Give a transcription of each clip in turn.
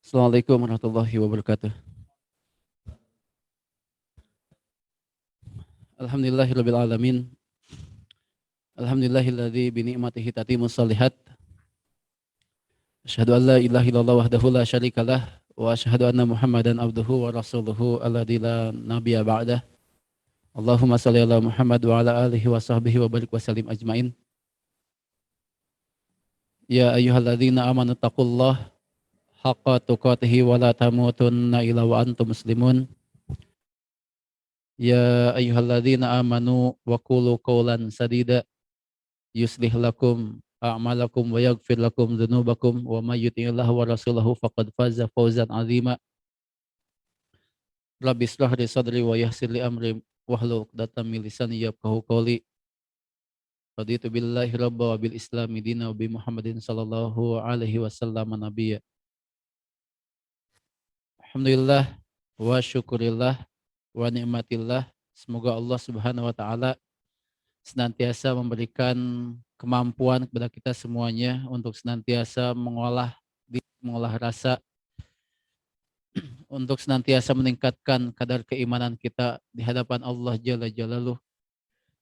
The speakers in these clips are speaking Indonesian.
Assalamualaikum warahmatullahi wabarakatuh. Alhamdulillahirabbil alamin. Alhamdulillahilladzi bi ni'matihi tatimmus shalihat. Asyhadu an la ilaha illallah wahdahu la syarikalah wa asyhadu anna Muhammadan abduhu wa rasuluhu alladzi la nabiyya ba'dah. Allahumma shalli ala Muhammad wa ala alihi wa sahbihi wa barik wa sallim ajmain. Ya ayyuhalladzina amanu taqullaha haqqa tuqatih wa la tamutunna illa wa antum muslimun. Ya ayyuhalladzina amanu wa qulu qawlan sadida yuslih lakum a'malakum wa yaghfir lakum dzunubakum wa may yuti'illah wa rasulahu faqad faza fawzan 'azima. Rabbi ishrah li sadri wa yassir li amri wahlul 'uqdatam min lisani yafqahu qawli. Raditu billahi rabba wa bil islami dina wa bi Muhammadin sallallahu alaihi wasallam nabiyya. Alhamdulillah wa syukurillah wa ni'matillah. Semoga Allah Subhanahu wa taala senantiasa memberikan kemampuan kepada kita semuanya untuk senantiasa mengolah rasa, untuk senantiasa meningkatkan kadar keimanan kita di hadapan Allah Jalla Jalaluh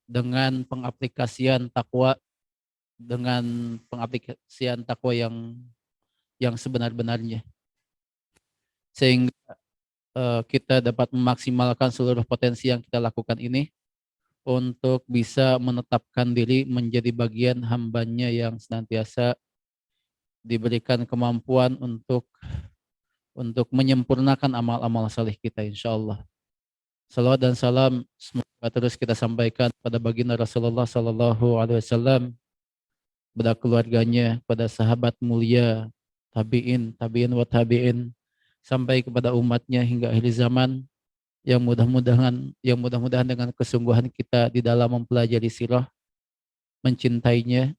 dengan pengaplikasian takwa, dengan pengaplikasian takwa yang sebenar-benarnya, sehingga kita dapat memaksimalkan seluruh potensi yang kita lakukan ini untuk bisa menetapkan diri menjadi bagian hambanya yang senantiasa diberikan kemampuan untuk menyempurnakan amal-amal saleh kita, insya Allah. Salawat dan salam semoga terus kita sampaikan pada baginda Rasulullah Sallallahu Alaihi Wasallam, pada keluarganya, pada sahabat mulia, tabiin wa tabiin, sampai kepada umatnya hingga akhir zaman. Yang mudah-mudahan dengan kesungguhan kita di dalam mempelajari sirah, mencintainya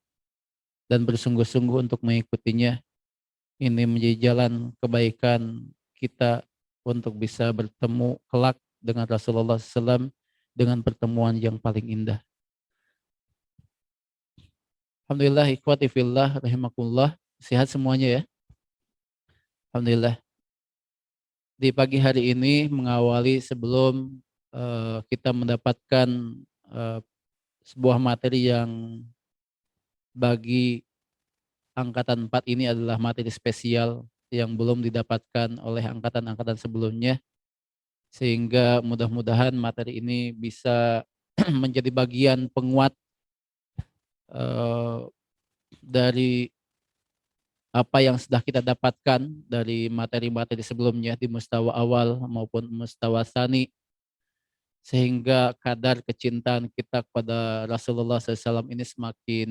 dan bersungguh-sungguh untuk mengikutinya, ini menjadi jalan kebaikan kita untuk bisa bertemu kelak dengan Rasulullah SAW dengan pertemuan yang paling indah. Alhamdulillah, ikhwati fillah rahimakumullah. Sehat semuanya ya. Alhamdulillah. Di pagi hari ini mengawali sebelum kita mendapatkan sebuah materi yang bagi angkatan 4 ini adalah materi spesial yang belum didapatkan oleh angkatan-angkatan sebelumnya, sehingga mudah-mudahan materi ini bisa menjadi bagian penguat dari apa yang sudah kita dapatkan dari materi-materi sebelumnya di mustawa awal maupun mustawa tsani, sehingga kadar kecintaan kita kepada Rasulullah SAW ini semakin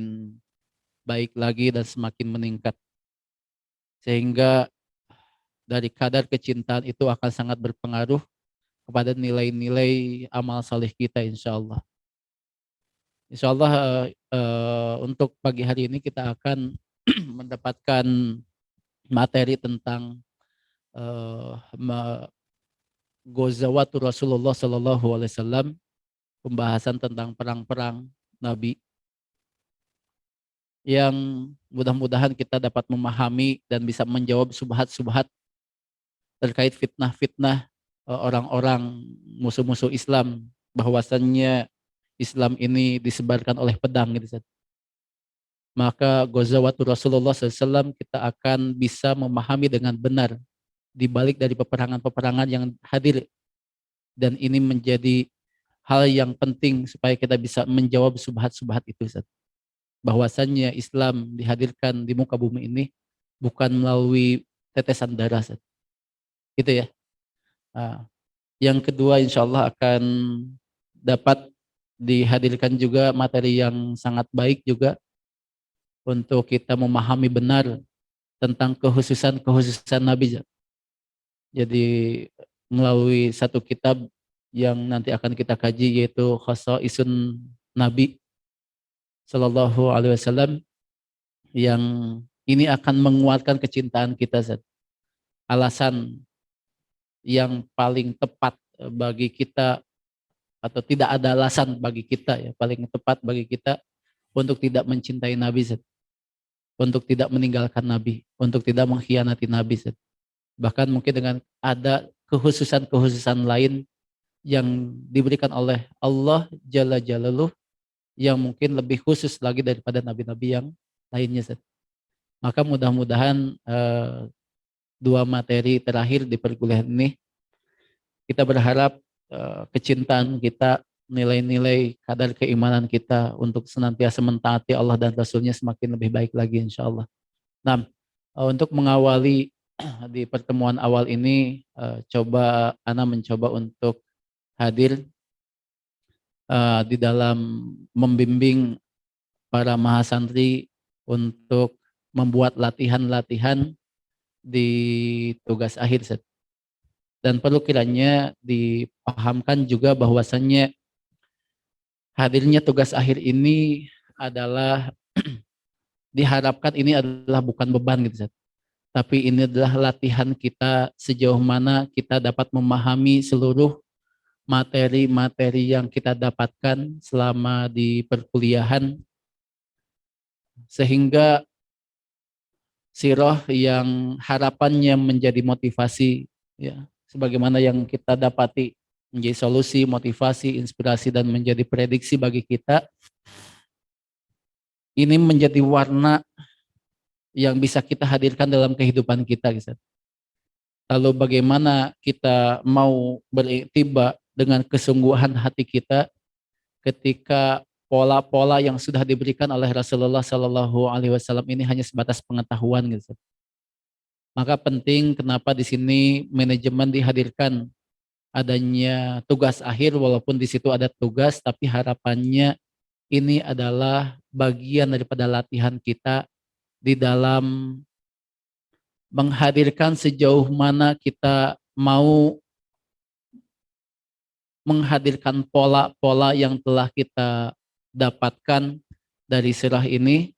baik lagi dan semakin meningkat, sehingga dari kadar kecintaan itu akan sangat berpengaruh kepada nilai-nilai amal saleh kita, insya Allah. Insya Allah untuk pagi hari ini kita akan mendapatkan materi tentang Ghazawatu Rasulullah Sallallahu Alaihi Wasallam, pembahasan tentang perang-perang Nabi, yang mudah-mudahan kita dapat memahami dan bisa menjawab subhat-subhat terkait fitnah-fitnah orang-orang musuh-musuh Islam, bahwasannya Islam ini disebarkan oleh pedang gitu. Maka Ghazawatu Rasulullah SAW kita akan bisa memahami dengan benar di balik dari peperangan-peperangan yang hadir, dan ini menjadi hal yang penting supaya kita bisa menjawab subhat-subhat itu, Ustaz. Bahwasannya Islam dihadirkan di muka bumi ini bukan melalui tetesan darah, Ustaz. Gitu ya. Nah, yang kedua insya Allah akan dapat dihadirkan juga materi yang sangat baik juga untuk kita memahami benar tentang kekhususan Nabi. Jadi melalui satu kitab yang nanti akan kita kaji, yaitu Khasaisun Nabi Sallallahu Alaihi Wasallam, yang ini akan menguatkan kecintaan kita, Zat. Alasan yang paling tepat bagi kita, atau tidak ada alasan bagi kita ya, paling tepat bagi kita untuk tidak mencintai Nabi, Zat. Untuk tidak meninggalkan Nabi, untuk tidak mengkhianati Nabi, Zat. Bahkan mungkin dengan ada kekhususan-kekhususan lain yang diberikan oleh Allah Jalla Jalaluh yang mungkin lebih khusus lagi daripada nabi-nabi yang lainnya. Ustaz. Maka mudah-mudahan dua materi terakhir di perkuliahan ini kita berharap kecintaan kita, nilai-nilai kadar keimanan kita untuk senantiasa mentaati Allah dan Rasulnya semakin lebih baik lagi insya Allah. Nah, untuk mengawali di pertemuan awal ini, coba Ana mencoba untuk hadir di dalam membimbing para mahasantri untuk membuat latihan-latihan di tugas akhir. Set. Dan perlu kiranya dipahamkan juga bahwasannya hadirnya tugas akhir ini adalah diharapkan ini adalah bukan beban gitu. Set. Tapi ini adalah latihan kita sejauh mana kita dapat memahami seluruh materi-materi yang kita dapatkan selama di perkuliahan sehingga sirah yang harapannya menjadi motivasi ya sebagaimana yang kita dapati menjadi solusi, motivasi, inspirasi dan menjadi prediksi bagi kita ini menjadi warna yang bisa kita hadirkan dalam kehidupan kita gitu. Lalu bagaimana kita mau beriktiba dengan kesungguhan hati kita ketika pola-pola yang sudah diberikan oleh Rasulullah Shallallahu Alaihi Wasallam ini hanya sebatas pengetahuan gitu. Maka penting kenapa di sini manajemen dihadirkan adanya tugas akhir walaupun di situ ada tugas tapi harapannya ini adalah bagian daripada latihan kita di dalam menghadirkan sejauh mana kita mau menghadirkan pola-pola yang telah kita dapatkan dari sirah ini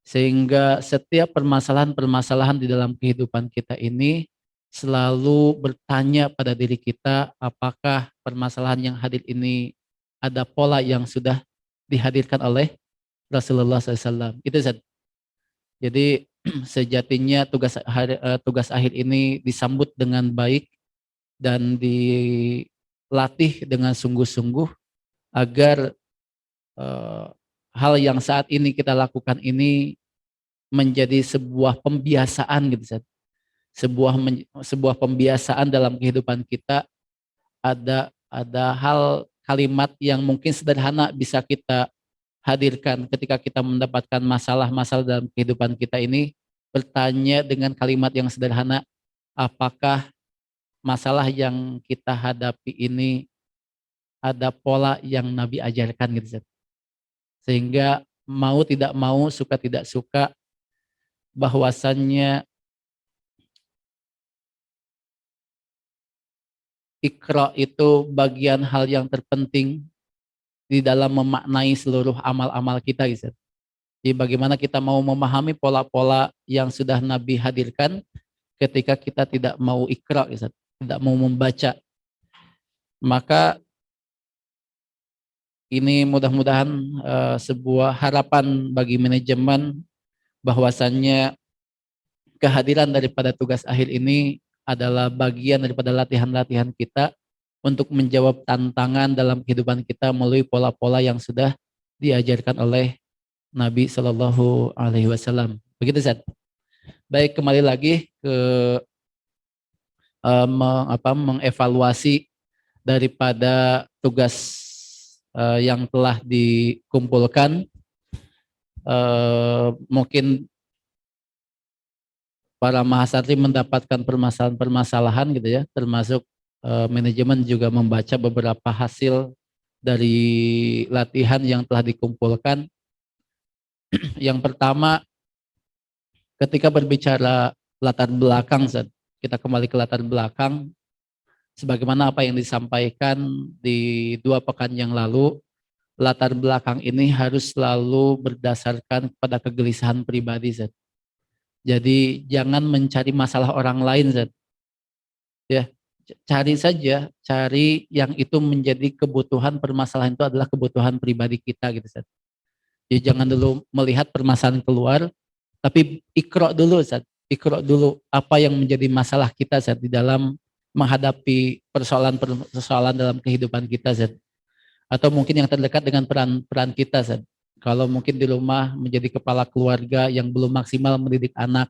sehingga setiap permasalahan-permasalahan di dalam kehidupan kita ini selalu bertanya pada diri kita apakah permasalahan yang hadir ini ada pola yang sudah dihadirkan oleh Rasulullah SAW. Itu Zat. Jadi sejatinya tugas akhir ini disambut dengan baik dan dilatih dengan sungguh-sungguh agar hal yang saat ini kita lakukan ini menjadi sebuah pembiasaan gitu Zat. Sebuah pembiasaan dalam kehidupan kita ada hal kalimat yang mungkin sederhana bisa kita hadirkan ketika kita mendapatkan masalah-masalah dalam kehidupan kita ini bertanya dengan kalimat yang sederhana apakah masalah yang kita hadapi ini ada pola yang Nabi ajarkan gitu sehingga mau tidak mau suka tidak suka bahwasannya Iqra itu bagian hal yang terpenting di dalam memaknai seluruh amal-amal kita gitu. Jadi bagaimana kita mau memahami pola-pola yang sudah Nabi hadirkan ketika kita tidak mau Iqra gitu, tidak mau membaca. Maka ini mudah-mudahan sebuah harapan bagi manajemen bahwasannya kehadiran daripada tugas akhir ini adalah bagian daripada latihan-latihan kita untuk menjawab tantangan dalam kehidupan kita melalui pola-pola yang sudah diajarkan oleh Nabi Shallallahu Alaihi Wasallam. Begitu Zat. Baik, kembali lagi ke mengevaluasi daripada tugas yang telah dikumpulkan. Mungkin para mahasiswa mendapatkan permasalahan-permasalahan gitu ya, termasuk manajemen juga membaca beberapa hasil dari latihan yang telah dikumpulkan. Yang pertama, ketika berbicara latar belakang, kita kembali ke latar belakang, sebagaimana apa yang disampaikan di 2 pekan yang lalu, latar belakang ini harus selalu berdasarkan pada kegelisahan pribadi, Zat. Jadi jangan mencari masalah orang lain, Zat. Ya, cari yang itu menjadi kebutuhan permasalahan itu adalah kebutuhan pribadi kita gitu, Zat. Jadi jangan dulu melihat permasalahan keluar, tapi ikro dulu, Zat. Ikro dulu apa yang menjadi masalah kita Zat, di dalam menghadapi persoalan-persoalan dalam kehidupan kita Zat. Atau mungkin yang terdekat dengan peran-peran kita Zat. Kalau mungkin di rumah menjadi kepala keluarga yang belum maksimal mendidik anak,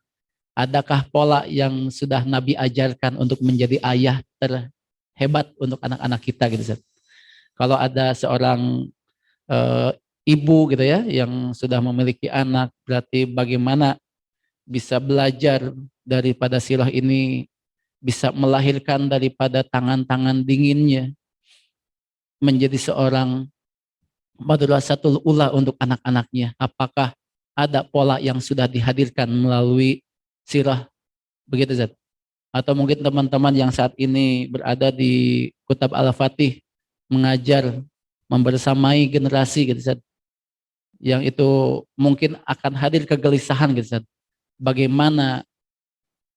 adakah pola yang sudah Nabi ajarkan untuk menjadi ayah terhebat untuk anak-anak kita gitu Zat. Kalau ada seorang eh, ibu gitu ya yang sudah memiliki anak, berarti bagaimana bisa belajar daripada sirah ini, bisa melahirkan daripada tangan-tangan dinginnya menjadi seorang madrasatul ula untuk anak-anaknya. Apakah ada pola yang sudah dihadirkan melalui sirah begitu Zat? Atau mungkin teman-teman yang saat ini berada di Kutab Al-Fatih mengajar, membersamai generasi gitu Zat, yang itu mungkin akan hadir kegelisahan gitu Zat. Bagaimana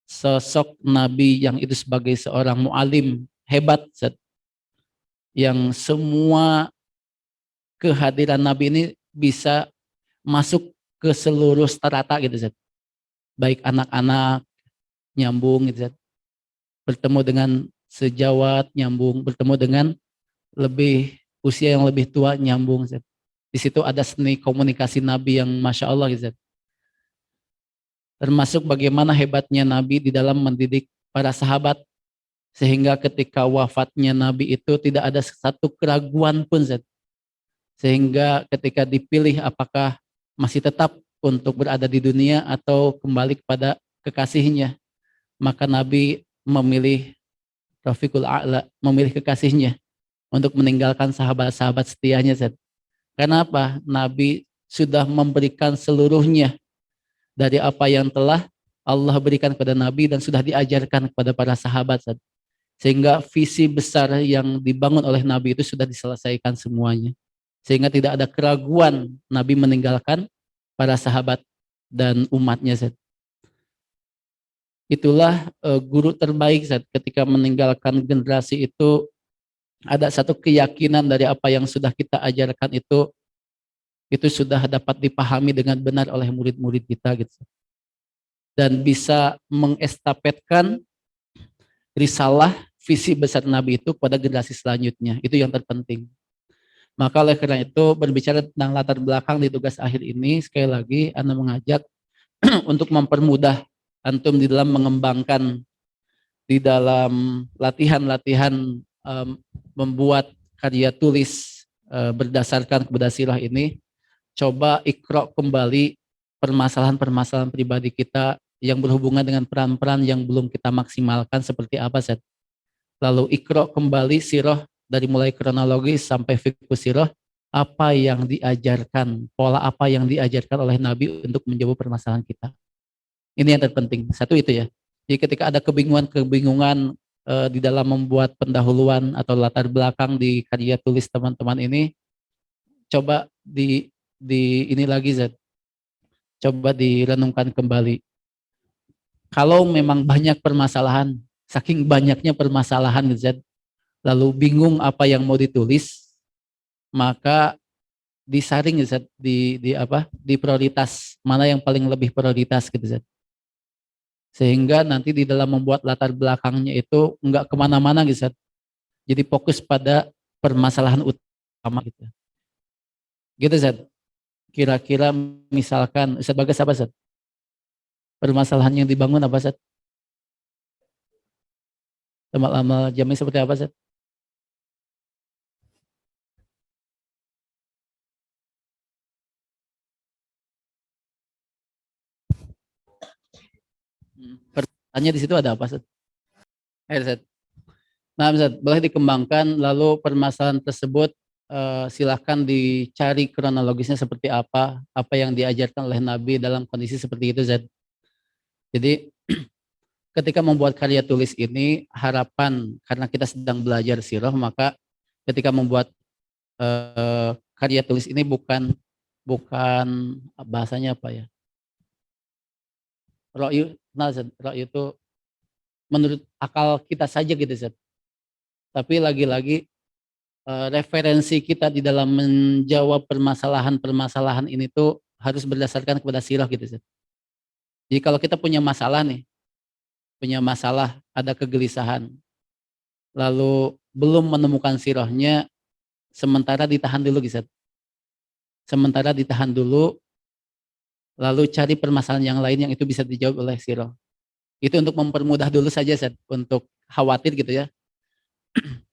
sosok Nabi yang itu sebagai seorang mu'alim hebat Zat, yang semua kehadiran Nabi ini bisa masuk ke seluruh strata gitu Zat. Baik anak-anak nyambung gitu Zat. Bertemu dengan sejawat nyambung, bertemu dengan lebih usia yang lebih tua nyambung Zat. Di situ ada seni komunikasi Nabi yang Masya Allah gitu Zat. Termasuk bagaimana hebatnya Nabi di dalam mendidik para sahabat, sehingga ketika wafatnya Nabi itu tidak ada satu keraguan pun Zat. Sehingga ketika dipilih apakah masih tetap untuk berada di dunia atau kembali kepada kekasihnya, maka Nabi memilih Rafiqul A'la, memilih kekasihnya untuk meninggalkan sahabat-sahabat setianya Zat. Kenapa? Nabi sudah memberikan seluruhnya dari apa yang telah Allah berikan kepada Nabi dan sudah diajarkan kepada para sahabat Zat. Sehingga visi besar yang dibangun oleh Nabi itu sudah diselesaikan semuanya. Sehingga tidak ada keraguan Nabi meninggalkan para sahabat dan umatnya Zat. Itulah guru terbaik Zat. Ketika meninggalkan generasi itu ada satu keyakinan dari apa yang sudah kita ajarkan itu sudah dapat dipahami dengan benar oleh murid-murid kita gitu. Dan bisa mengestafetkan risalah visi besar Nabi itu pada generasi selanjutnya. Itu yang terpenting. Maka oleh karena itu berbicara tentang latar belakang di tugas akhir ini, sekali lagi Anda mengajak untuk mempermudah antum di dalam mengembangkan, di dalam latihan-latihan membuat karya tulis berdasarkan kepada sirah ini. Coba ikro kembali permasalahan-permasalahan pribadi kita yang berhubungan dengan peran-peran yang belum kita maksimalkan seperti apa Zat. Lalu ikro kembali sirah dari mulai kronologis sampai fikih sirah, apa yang diajarkan, pola apa yang diajarkan oleh Nabi untuk menjawab permasalahan kita. Ini yang terpenting. Satu itu ya. Jadi ketika ada kebingungan-kebingungan di dalam membuat pendahuluan atau latar belakang di karya tulis teman-teman ini, coba di ini lagi Zat. Coba direnungkan kembali. Kalau memang banyak permasalahan, saking banyaknya permasalahan Zat, lalu bingung apa yang mau ditulis, maka disaring Zat, di apa? Di prioritas mana yang paling lebih prioritas gitu Zat. Sehingga nanti di dalam membuat latar belakangnya itu enggak kemana-mana gitu Zat. Jadi fokus pada permasalahan utama gitu. Gitu Zat. Kira-kira misalkan Ustaz Bagas apa Zat? Permasalahan yang dibangun apa Zat? Amal-amal jami seperti apa Zat? Pertanyaannya di situ ada apa Zat? Zat. Nah Zat, boleh dikembangkan lalu permasalahan tersebut silahkan dicari kronologisnya seperti apa yang diajarkan oleh Nabi dalam kondisi seperti itu Zat. Jadi ketika membuat karya tulis ini harapan karena kita sedang belajar sirah, maka ketika membuat karya tulis ini bukan bahasanya apa ya, ra'yu, nah ra'yu itu menurut akal kita saja gitu Zat. Tapi lagi-lagi referensi kita di dalam menjawab permasalahan-permasalahan ini tuh harus berdasarkan kepada sirah gitu Zat. Jadi kalau kita punya masalah nih, ada kegelisahan, lalu belum menemukan sirahnya, sementara ditahan dulu Gisat. Sementara ditahan dulu, lalu cari permasalahan yang lain yang itu bisa dijawab oleh sirah. Itu untuk mempermudah dulu saja, Zat. Untuk khawatir gitu ya.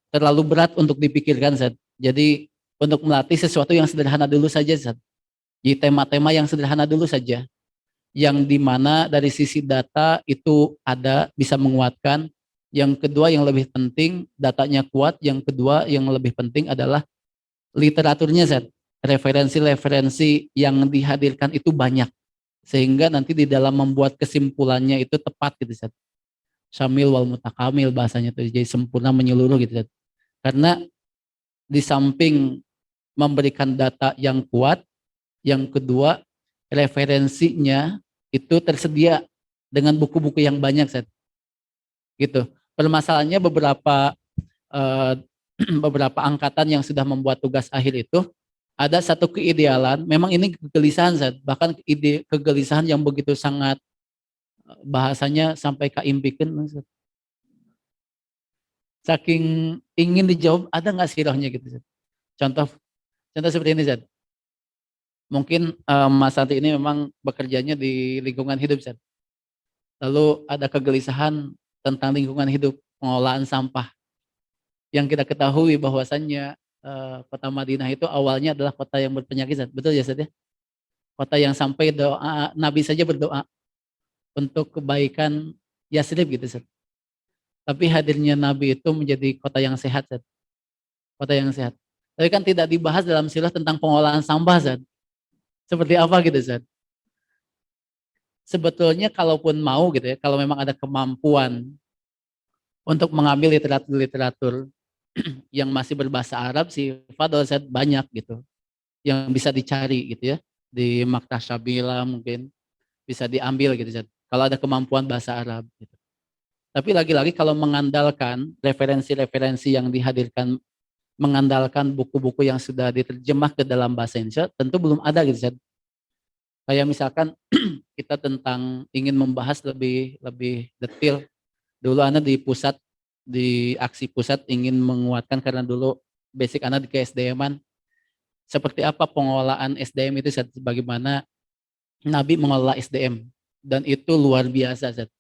Terlalu berat untuk dipikirkan, Zat. Jadi untuk melatih sesuatu yang sederhana dulu saja, Zat. Di tema-tema yang sederhana dulu saja. Yang dimana dari sisi data itu ada, bisa menguatkan. Yang kedua yang lebih penting, datanya kuat. Yang kedua yang lebih penting adalah literaturnya, Zat. Referensi-referensi yang dihadirkan itu banyak. Sehingga nanti di dalam membuat kesimpulannya itu tepat gitu, Zat. Syamil wal mutakamil bahasanya tuh, jadi sempurna menyeluruh gitu. Karena di samping memberikan data yang kuat, yang kedua referensinya itu tersedia dengan buku-buku yang banyak, Set. Gitu. Permasalahannya eh, beberapa angkatan yang sudah membuat tugas akhir itu ada satu keidealan, memang ini kegelisahan, Set. Bahkan kegelisahan yang begitu sangat, bahasanya sampai kaimpikan, saking ingin dijawab ada nggak sirahnya gitu, Zat. Contoh contoh seperti ini, Zat. Mungkin Mas Santi ini memang bekerjanya di lingkungan hidup, Zat. Lalu ada kegelisahan tentang lingkungan hidup, pengolahan sampah. Yang kita ketahui bahwasannya kota Madinah itu awalnya adalah kota yang berpenyakit, Zat. Betul ya, Zat ya? Kota yang sampai doa Nabi saja berdoa untuk kebaikan Yasrib gitu, Zat. Tapi hadirnya Nabi itu menjadi kota yang sehat, Zat. Kota yang sehat. Tapi kan tidak dibahas dalam sirah tentang pengolahan sampah, Zat. Seperti apa gitu, Zat. Sebetulnya kalaupun mau gitu ya, kalau memang ada kemampuan untuk mengambil literatur-literatur yang masih berbahasa Arab sih, Fadol Zat, banyak gitu yang bisa dicari gitu ya, di Maktah Syabila mungkin bisa diambil gitu, Zat. Kalau ada kemampuan bahasa Arab gitu. Tapi lagi-lagi kalau mengandalkan referensi-referensi yang dihadirkan, mengandalkan buku-buku yang sudah diterjemah ke dalam bahasa Indonesia, tentu belum ada gitu, Zat. Kayak misalkan kita tentang ingin membahas lebih lebih detail. Dulu Ana di pusat, di aksi pusat ingin menguatkan karena dulu basic Ana di KSDM-an. Seperti apa pengelolaan SDM itu, Zat, bagaimana Nabi mengelola SDM. Dan itu luar biasa, Zat.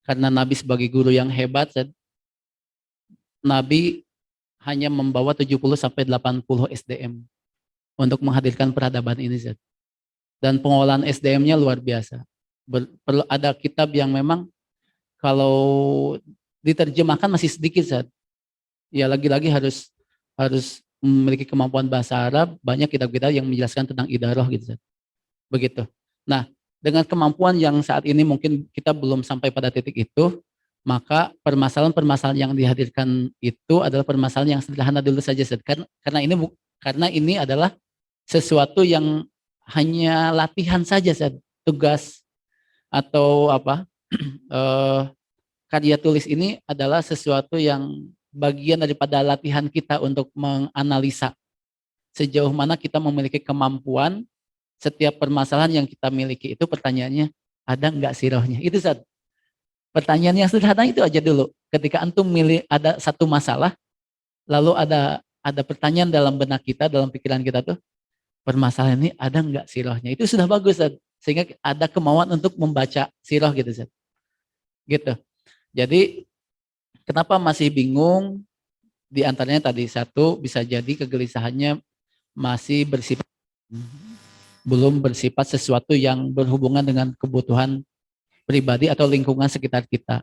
Karena Nabi sebagai guru yang hebat, Zat, Nabi hanya membawa 70 sampai 80 SDM untuk menghadirkan peradaban ini, Zat. Dan pengelolaan SDM-nya luar biasa. Perlu ada kitab yang memang kalau diterjemahkan masih sedikit, Zat. Ya lagi-lagi harus harus memiliki kemampuan bahasa Arab, banyak kitab-kitab yang menjelaskan tentang idarah gitu, Zat. Begitu. Nah, dengan kemampuan yang saat ini mungkin kita belum sampai pada titik itu, maka permasalahan-permasalahan yang dihadirkan itu adalah permasalahan yang sederhana dulu saja, Zat. Karena ini adalah sesuatu yang hanya latihan saja, Zat. Tugas atau apa? eh, Karya tulis ini adalah sesuatu yang bagian daripada latihan kita untuk menganalisa sejauh mana kita memiliki kemampuan. Setiap permasalahan yang kita miliki itu pertanyaannya, ada nggak sirohnya? Itu saat pertanyaan yang sederhana itu aja dulu. Ketika antum milih ada satu masalah, lalu ada pertanyaan dalam benak kita, dalam pikiran kita tuh, permasalahan ini ada nggak sirohnya? Itu sudah bagus, Zat. Sehingga ada kemauan untuk membaca siroh gitu, Zat. Gitu. Jadi kenapa masih bingung? Di antaranya tadi satu, bisa jadi kegelisahannya masih bersifat, belum bersifat sesuatu yang berhubungan dengan kebutuhan pribadi atau lingkungan sekitar kita.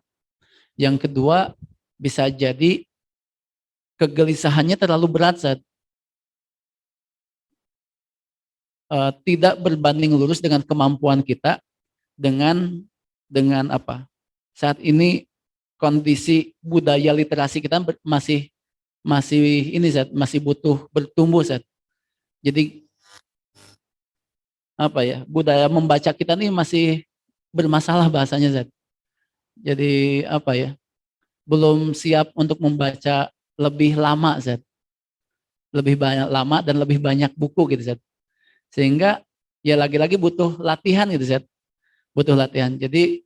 Yang kedua, bisa jadi kegelisahannya terlalu berat, Zat. Tidak berbanding lurus dengan kemampuan kita, dengan apa? Saat ini kondisi budaya literasi kita masih masih ini, Zat, masih butuh bertumbuh, Zat. Jadi apa ya, budaya membaca kita nih masih bermasalah bahasanya, Zat. Jadi apa ya, belum siap untuk membaca lebih lama, Zat. Lebih banyak lama dan lebih banyak buku gitu, Zat. Sehingga ya lagi-lagi butuh latihan gitu, Zat. butuh latihan. Jadi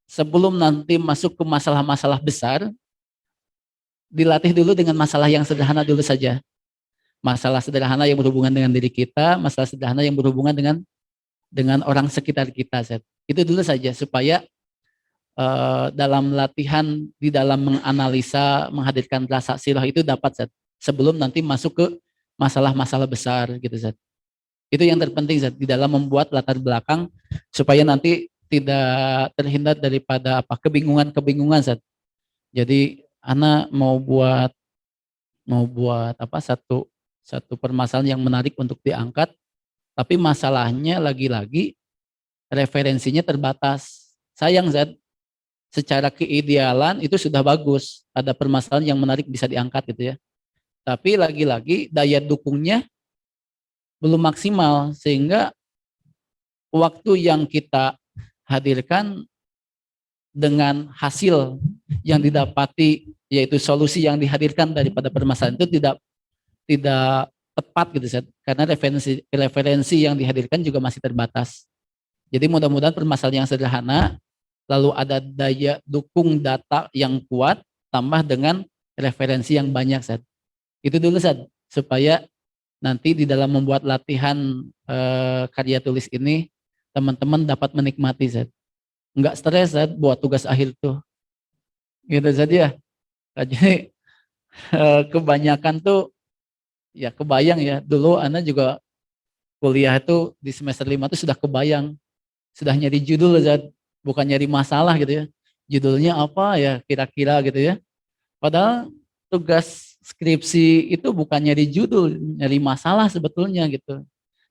sebelum nanti masuk ke masalah-masalah besar, dilatih dulu dengan masalah yang sederhana dulu saja. Masalah sederhana yang berhubungan dengan diri kita, masalah sederhana yang berhubungan dengan orang sekitar kita, Set. Itu dulu saja supaya dalam latihan di dalam menganalisa, menghadirkan rasa sirah itu dapat, Set. Sebelum nanti masuk ke masalah-masalah besar gitu, Set. Itu yang terpenting, Zat, di dalam membuat latar belakang supaya nanti tidak terhindar daripada apa kebingungan-kebingungan, Zat. Jadi Ana mau buat apa satu permasalahan yang menarik untuk diangkat, tapi masalahnya lagi-lagi referensinya terbatas. Sayang, Zat, secara keidealan itu sudah bagus, ada permasalahan yang menarik bisa diangkat gitu ya. Tapi lagi-lagi daya dukungnya belum maksimal sehingga waktu yang kita hadirkan dengan hasil yang didapati yaitu solusi yang dihadirkan daripada permasalahan itu tidak tepat gitu Zat. Karena referensi yang dihadirkan juga masih terbatas. Jadi mudah-mudahan permasalahan yang sederhana lalu ada daya dukung data yang kuat tambah dengan referensi yang banyak Zat. Itu dulu Zat, supaya nanti di dalam membuat latihan karya tulis ini teman-teman dapat menikmati Zat. Nggak stres Zat buat tugas akhir tuh. Gitu Zat ya. Jadi kebanyakan tuh ya kebayang ya. Dulu Ana juga kuliah itu di semester 5 tuh sudah kebayang. Sudah nyari judul Zat. Bukan nyari masalah gitu ya. Judulnya apa ya kira-kira gitu ya. Padahal tugas skripsi itu bukan nyari judul, nyari masalah sebetulnya gitu.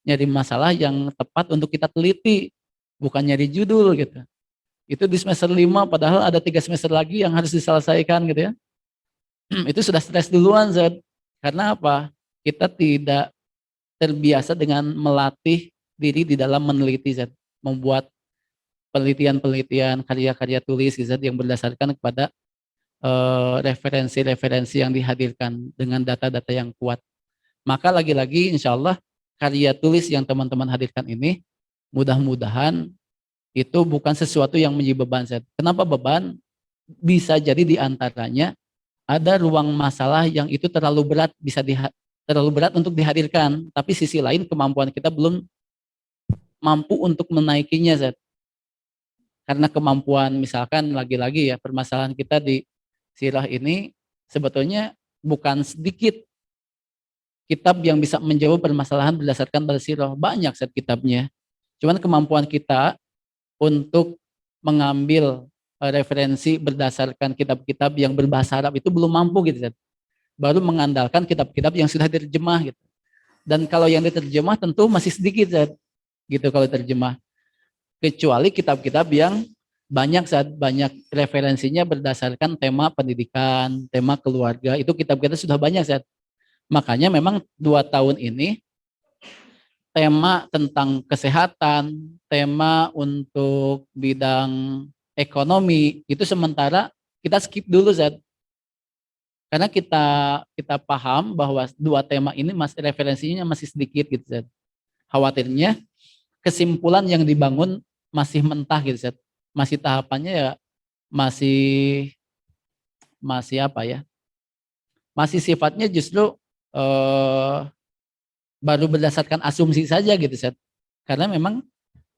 Nyari masalah yang tepat untuk kita teliti, bukan nyari judul gitu. Itu di semester 5 padahal ada 3 semester lagi yang harus diselesaikan gitu ya. Itu sudah stres duluan Zat. Karena apa? Kita tidak terbiasa dengan melatih diri di dalam meneliti Zat. Membuat penelitian-penelitian, karya-karya tulis Zat yang berdasarkan kepada referensi-referensi yang dihadirkan dengan data-data yang kuat. Maka lagi-lagi insya Allah karya tulis yang teman-teman hadirkan ini mudah-mudahan itu bukan sesuatu yang menjadi beban. Kenapa beban? Bisa jadi diantaranya ada ruang masalah yang itu terlalu berat terlalu berat untuk dihadirkan, tapi sisi lain kemampuan kita belum mampu untuk menaikinya, Zat. Karena kemampuan misalkan lagi-lagi ya permasalahan kita di sirah ini sebetulnya bukan sedikit kitab yang bisa menjawab permasalahan berdasarkan pada sirah, banyak Zat kitabnya. Cuman kemampuan kita untuk mengambil referensi berdasarkan kitab-kitab yang berbahasa Arab itu belum mampu gitu. Baru mengandalkan kitab-kitab yang sudah diterjemah gitu. Dan kalau yang diterjemah tentu masih sedikit gitu kalau terjemah. Kecuali kitab-kitab yang banyak referensinya berdasarkan tema pendidikan, tema keluarga, itu kitab-kitab sudah banyak Makanya memang 2 tahun ini tema tentang kesehatan, tema untuk bidang ekonomi itu sementara kita skip dulu karena kita paham bahwa 2 tema ini masih referensinya masih sedikit gitu Khawatirnya kesimpulan yang dibangun masih mentah gitu Masih tahapannya ya masih masih apa ya? Masih sifatnya justru eh, baru berdasarkan asumsi saja gitu Karena memang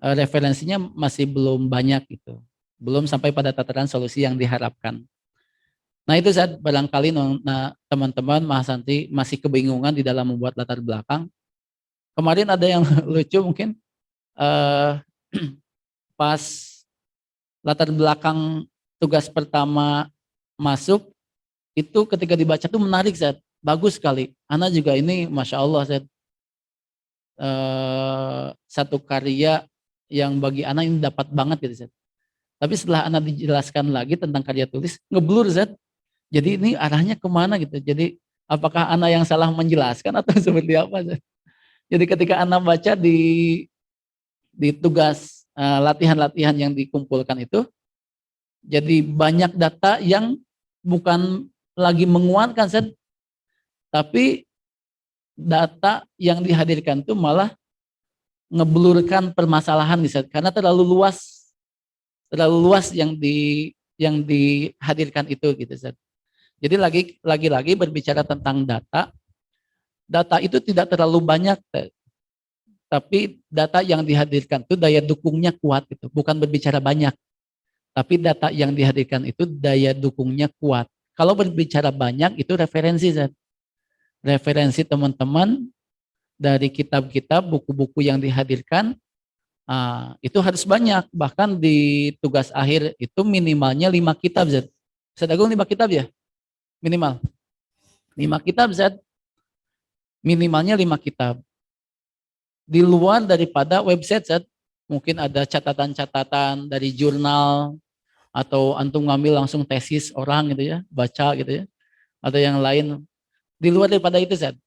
referensinya masih belum banyak gitu. Belum sampai pada tataran solusi yang diharapkan. Nah itu barangkali teman-teman Mahasanti masih kebingungan di dalam membuat latar belakang. Kemarin ada yang lucu mungkin eh, pas latar belakang tugas pertama masuk itu ketika dibaca tuh menarik bagus sekali. Ana juga ini Masya Allah satu karya yang bagi Ana ini dapat banget gitu Tapi setelah Ana dijelaskan lagi tentang karya tulis ngeblur Jadi ini arahnya kemana gitu. Jadi apakah Ana yang salah menjelaskan atau seperti apa Jadi ketika Ana baca di tugas latihan-latihan yang dikumpulkan itu, jadi banyak data yang bukan lagi menguatkan tapi data yang dihadirkan itu malah ngeblurkan permasalahan Zat, karena terlalu luas yang dihadirkan itu gitu Zat. Jadi lagi-lagi berbicara tentang data itu tidak terlalu banyak, tapi data yang dihadirkan itu daya dukungnya kuat gitu. Bukan berbicara banyak, tapi data yang dihadirkan itu daya dukungnya kuat. Kalau berbicara banyak itu referensi, Zat. Referensi teman-teman dari kitab-kitab, buku-buku yang dihadirkan, itu harus banyak. Bahkan di tugas akhir itu minimalnya 5 kitab, Zat. Sedagung 5 kitab ya? Minimal. 5 kitab, Zat. Minimalnya 5 kitab. Di luar daripada website, Zat. Mungkin ada catatan-catatan dari jurnal, atau antum ngambil langsung tesis orang gitu ya, baca gitu ya. Atau yang lain. Di luar daripada itu, Zat.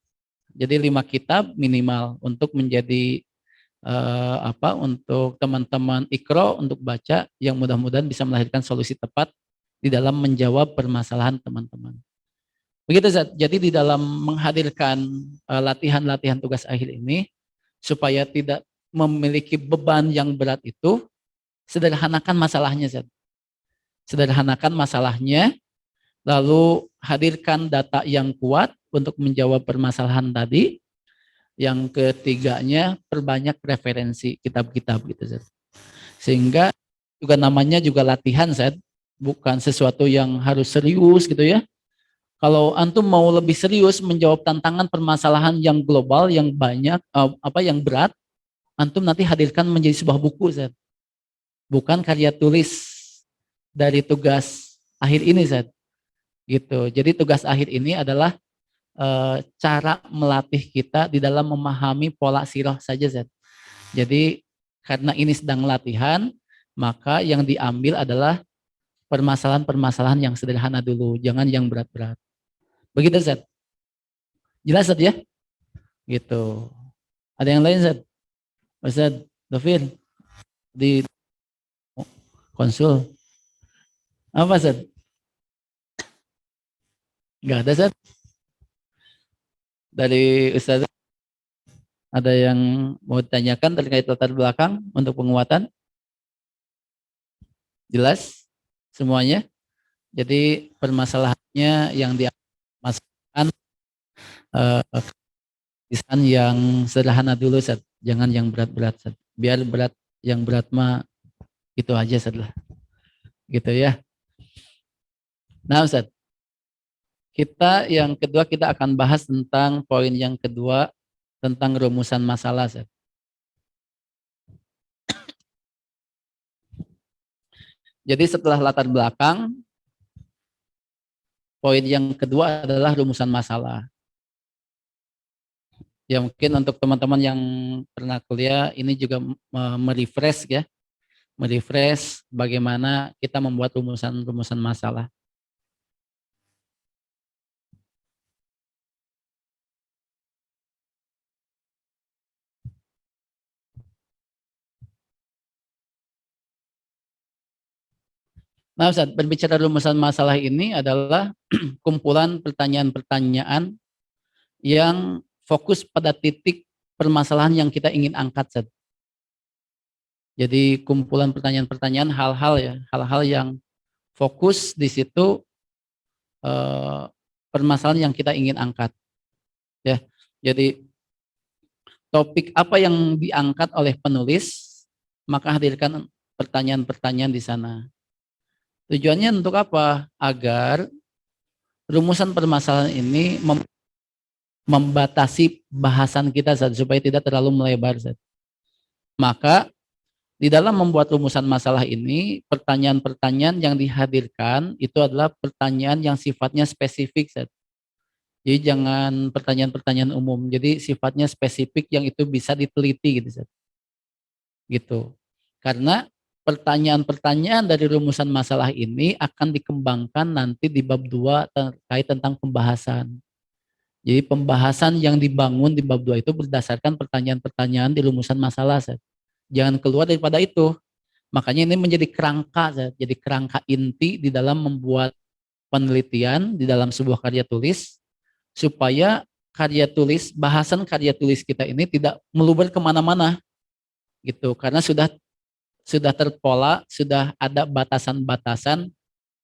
Jadi 5 kitab minimal untuk menjadi untuk teman-teman ikro untuk baca yang mudah-mudahan bisa melahirkan solusi tepat di dalam menjawab permasalahan teman-teman. Begitu Zat. Jadi di dalam menghadirkan latihan-latihan tugas akhir ini supaya tidak memiliki beban yang berat itu, sederhanakan masalahnya Zat. Sederhanakan masalahnya, lalu hadirkan data yang kuat untuk menjawab permasalahan tadi. Yang ketiganya, perbanyak referensi kitab-kitab gitu, Zat. Sehingga juga namanya juga latihan, Zat. Bukan sesuatu yang harus serius gitu ya. Kalau antum mau lebih serius menjawab tantangan permasalahan yang global, yang banyak, yang berat, antum nanti hadirkan menjadi sebuah buku, Zat. Bukan karya tulis dari tugas akhir ini, Zat. Gitu. Jadi tugas akhir ini adalah cara melatih kita di dalam memahami pola sirah saja, Zat. Jadi karena ini sedang latihan, maka yang diambil adalah permasalahan-permasalahan yang sederhana dulu, jangan yang berat-berat. Begitu, Zat. Jelas, Zat ya? Gitu. Ada yang lain, Zat? Ustaz Dovir di konsul. Apa, Zat? Enggak ada, Zat? Dari Ustaz ada yang mau ditanyakan terkait latar belakang untuk penguatan? Jelas semuanya? Jadi permasalahannya yang dimasukkan desain yang sederhana dulu, Sat. Jangan yang berat-berat, Sat. Biar yang berat mah itu aja, Sat lah. Gitu ya. Nah, Ustaz, kita yang kedua kita akan bahas tentang poin yang kedua tentang rumusan masalah, Ustaz. Jadi setelah latar belakang, poin yang kedua adalah rumusan masalah. Ya mungkin untuk teman-teman yang pernah kuliah ini juga merefresh ya, merefresh bagaimana kita membuat rumusan-rumusan masalah. Nah, Ustaz, berbicara rumusan masalah ini adalah kumpulan pertanyaan-pertanyaan yang fokus pada titik permasalahan yang kita ingin angkat, Ustaz. Jadi kumpulan pertanyaan-pertanyaan hal-hal yang fokus di situ permasalahan yang kita ingin angkat. Ya. Jadi topik apa yang diangkat oleh penulis, maka hadirkan pertanyaan-pertanyaan di sana. Tujuannya untuk apa? Agar rumusan permasalahan ini membatasi bahasan kita supaya tidak terlalu melebar. Maka di dalam membuat rumusan masalah ini, pertanyaan-pertanyaan yang dihadirkan itu adalah pertanyaan yang sifatnya spesifik. Jadi jangan pertanyaan-pertanyaan umum. Jadi sifatnya spesifik yang itu bisa diteliti gitu. Gitu. Karena pertanyaan-pertanyaan dari rumusan masalah ini akan dikembangkan nanti di bab 2 terkait tentang pembahasan. Jadi pembahasan yang dibangun di bab 2 itu berdasarkan pertanyaan-pertanyaan di rumusan masalah. Jangan keluar daripada itu. Makanya ini menjadi kerangka, jadi kerangka inti di dalam membuat penelitian di dalam sebuah karya tulis, supaya karya tulis, bahasan karya tulis kita ini tidak meluber kemana-mana. gitu. Karena sudah terpola, sudah ada batasan-batasan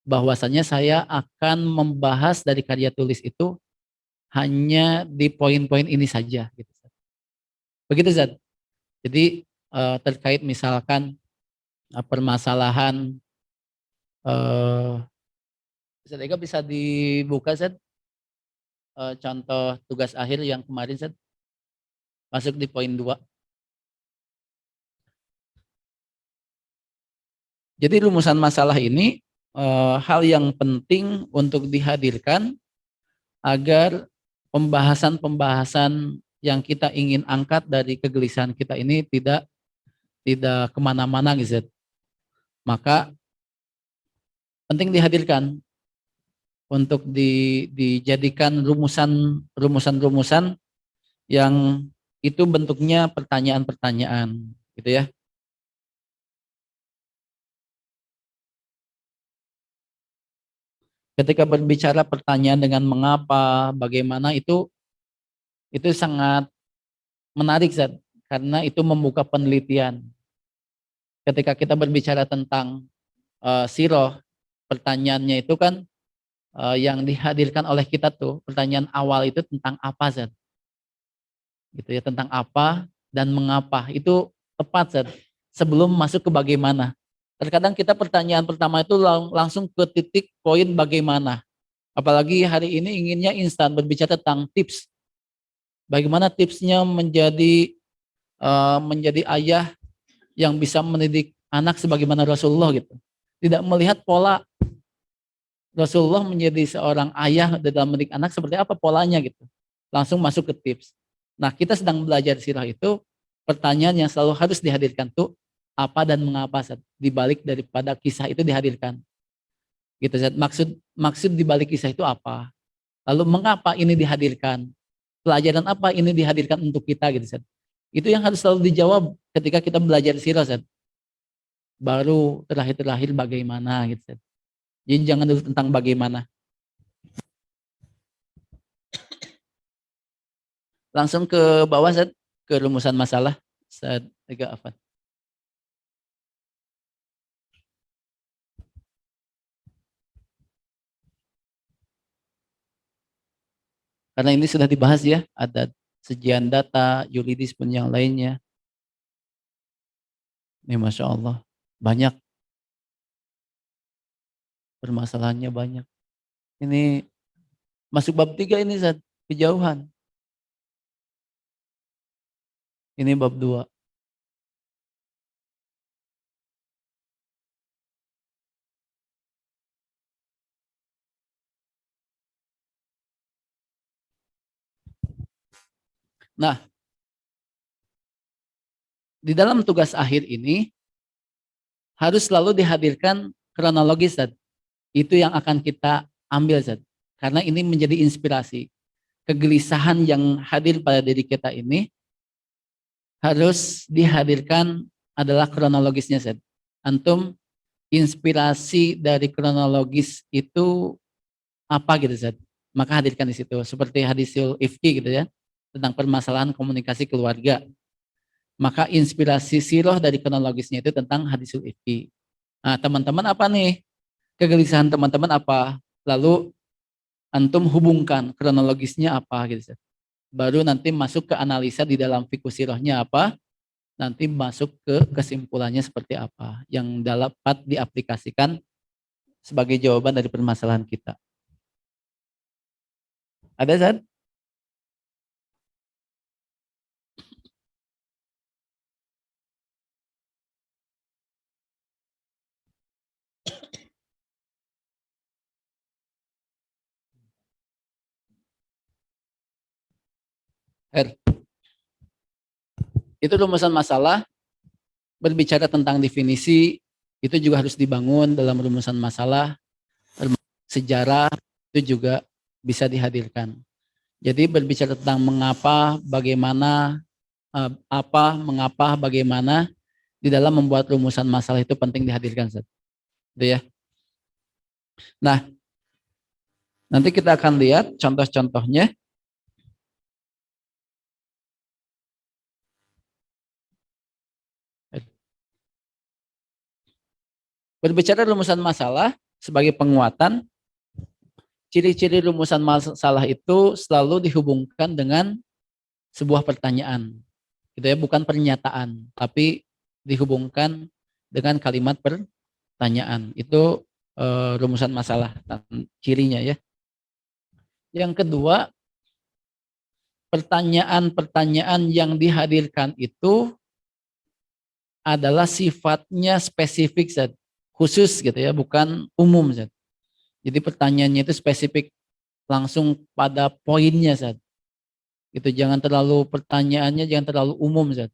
bahwasannya saya akan membahas dari karya tulis itu hanya di poin-poin ini saja gitu. Begitu Zat. Jadi terkait misalkan permasalahan Zat Ega bisa dibuka Zat, contoh tugas akhir yang kemarin Zat, masuk di poin 2. Jadi rumusan masalah ini hal yang penting untuk dihadirkan agar pembahasan-pembahasan yang kita ingin angkat dari kegelisahan kita ini tidak kemana-mana gitu. Maka penting dihadirkan untuk dijadikan rumusan-rumusan yang itu bentuknya pertanyaan-pertanyaan gitu ya. Ketika berbicara pertanyaan dengan mengapa, bagaimana itu sangat menarik Zat, karena itu membuka penelitian. Ketika kita berbicara tentang siroh, pertanyaannya itu kan yang dihadirkan oleh kita tuh, pertanyaan awal itu tentang apa Zat? Gitu ya, tentang apa dan mengapa. Itu tepat Zat. Sebelum masuk ke bagaimana. Terkadang kita pertanyaan pertama itu langsung ke titik poin bagaimana. Apalagi hari ini inginnya instan, berbicara tentang tips. Bagaimana tipsnya menjadi ayah yang bisa mendidik anak sebagaimana Rasulullah gitu. Tidak melihat pola Rasulullah menjadi seorang ayah dalam mendidik anak seperti apa polanya gitu. Langsung masuk ke tips. Nah, kita sedang belajar sirah itu, pertanyaan yang selalu harus dihadirkan tuh apa dan mengapa di balik daripada kisah itu dihadirkan. Gitu Zat. Maksud di balik kisah itu apa? Lalu mengapa ini dihadirkan? Pelajaran apa ini dihadirkan untuk kita gitu Zat. Itu yang harus selalu dijawab ketika kita belajar sirah Zat. Baru terakhir-terakhir bagaimana gitu Zat. Jadi jangan dulu tentang bagaimana. Langsung ke bawah Zat, ke rumusan masalah. Zat Ega Afan. Karena ini sudah dibahas ya, ada sejian data, yuridis pun yang lainnya. Ini Masya Allah, banyak permasalahannya banyak. Ini masuk bab 3 ini Zat, kejauhan. Ini bab 2. Nah, di dalam tugas akhir ini harus selalu dihadirkan kronologis Zat. Itu yang akan kita ambil Zat. Karena ini menjadi inspirasi. Kegelisahan yang hadir pada diri kita ini harus dihadirkan adalah kronologisnya Zat. Antum inspirasi dari kronologis itu apa gitu Zat. Maka hadirkan di situ. Seperti hadisul ifki gitu ya. Tentang permasalahan komunikasi keluarga. Maka inspirasi siroh dari kronologisnya itu tentang hadisul ifki. Nah teman-teman apa nih? Kegelisahan teman-teman apa? Lalu antum hubungkan kronologisnya apa gitu Zat. Baru nanti masuk ke analisa di dalam fikus sirohnya apa. Nanti masuk ke kesimpulannya seperti apa. Yang dapat diaplikasikan sebagai jawaban dari permasalahan kita. Ada Zat? Her. Itu rumusan masalah, berbicara tentang definisi, itu juga harus dibangun dalam rumusan masalah, sejarah, itu juga bisa dihadirkan. Jadi berbicara tentang mengapa, bagaimana, apa, mengapa, bagaimana, di dalam membuat rumusan masalah itu penting dihadirkan. Itu ya. Nah, nanti kita akan lihat contoh-contohnya. Berbicara rumusan masalah sebagai penguatan, ciri-ciri rumusan masalah itu selalu dihubungkan dengan sebuah pertanyaan. Gitu ya, bukan pernyataan, tapi dihubungkan dengan kalimat pertanyaan. Itu rumusan masalah cirinya ya. Yang kedua, pertanyaan-pertanyaan yang dihadirkan itu adalah sifatnya spesifik, Zat. Khusus gitu ya, bukan umum, Zat. Jadi pertanyaannya itu spesifik, langsung pada poinnya, Zat. Itu jangan terlalu pertanyaannya jangan terlalu umum, Zat.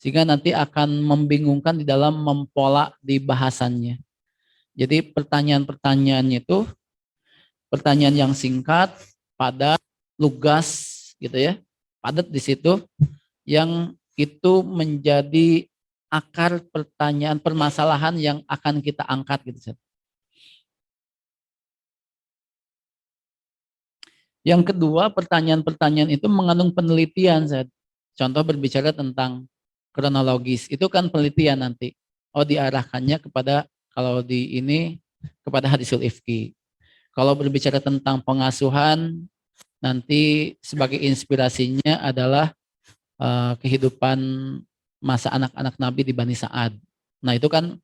Sehingga nanti akan membingungkan di dalam mempola di bahasannya. Jadi pertanyaan-pertanyaannya itu pertanyaan yang singkat, padat, lugas gitu ya. Padat di situ yang itu menjadi akar pertanyaan permasalahan yang akan kita angkat gitu. Yang kedua, pertanyaan-pertanyaan itu mengandung penelitian. Contoh berbicara tentang kronologis, itu kan penelitian nanti. Oh, diarahkannya kepada, kalau di ini kepada hadisul ifki. Kalau berbicara tentang pengasuhan, nanti sebagai inspirasinya adalah kehidupan masa anak-anak Nabi di Bani Sa'ad. Nah, itu kan